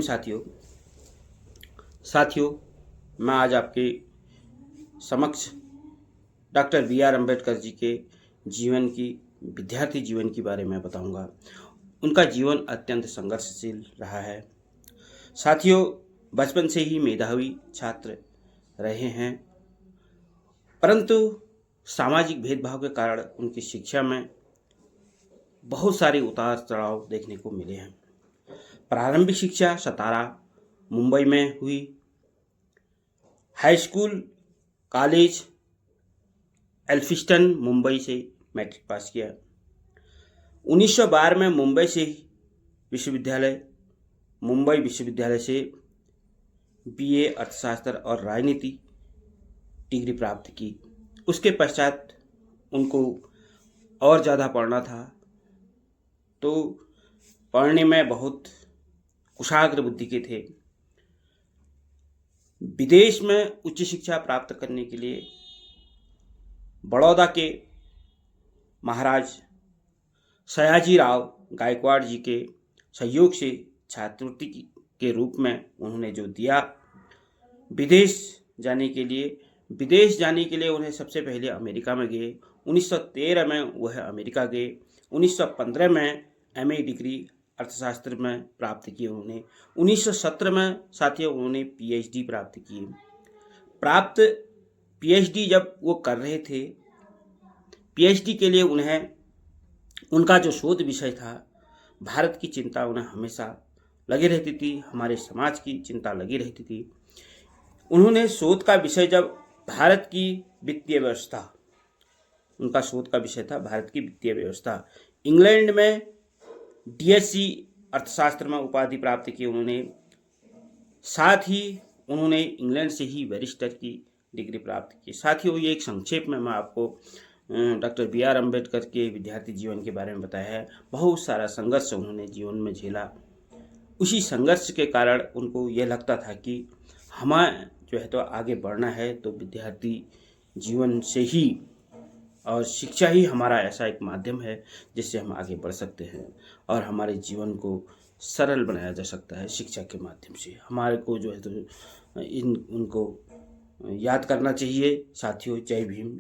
साथियों साथियों मैं आज आपके समक्ष डॉक्टर बी.आर. अम्बेडकर जी के जीवन की विद्यार्थी जीवन के बारे में बताऊंगा। उनका जीवन अत्यंत संघर्षशील रहा है। साथियों, बचपन से ही मेधावी छात्र रहे हैं, परंतु सामाजिक भेदभाव के कारण उनकी शिक्षा में बहुत सारे उतार चढ़ाव देखने को मिले हैं। प्रारंभिक शिक्षा सतारा मुंबई में हुई, high school college Elphinstone Mumbai से मैट्रिक पास किया। 1912 में मुंबई विश्वविद्यालय से बीए अर्थशास्त्र और राजनीति डिग्री प्राप्त की। उसके पश्चात उनको और ज़्यादा पढ़ना था, तो पढ़ने में बहुत कुशाग्र बुद्धि के थे। विदेश में उच्च शिक्षा प्राप्त करने के लिए बड़ौदा के महाराज सयाजीराव गायकवाड़ जी के सहयोग से छात्रवृत्ति के रूप में उन्होंने जो दिया, विदेश जाने के लिए उन्हें सबसे पहले अमेरिका में गए। 1913 में वह अमेरिका गए। 1915 में एमए डिग्री अर्थशास्त्र में प्राप्त की उन्होंने। 1917 में साथियों उन्होंने पीएचडी प्राप्त की। पीएचडी जब वो कर रहे थे, पीएचडी के लिए उनका जो शोध विषय था, भारत की चिंता उन्हें हमेशा लगी रहती थी, हमारे समाज की चिंता लगी रहती थी। उन्होंने शोध का विषय जब भारत की वित्तीय व्यवस्था, उनका शोध का विषय था भारत की वित्तीय व्यवस्था। इंग्लैंड में डीएससी अर्थशास्त्र में उपाधि प्राप्त की उन्होंने। साथ ही उन्होंने इंग्लैंड से ही बैरिस्टर की डिग्री प्राप्त की। साथियों, ये एक संक्षेप में मैं आपको डॉक्टर बी.आर. अम्बेडकर के विद्यार्थी जीवन के बारे में बताया है। बहुत सारा संघर्ष उन्होंने जीवन में झेला। उसी संघर्ष के कारण उनको यह लगता था कि हमें जो है तो आगे बढ़ना है, तो विद्यार्थी जीवन से ही और शिक्षा ही हमारा ऐसा एक माध्यम है जिससे हम आगे बढ़ सकते हैं और हमारे जीवन को सरल बनाया जा सकता है। शिक्षा के माध्यम से हमारे को जो है तो उनको याद करना चाहिए। साथियों, जय भीम।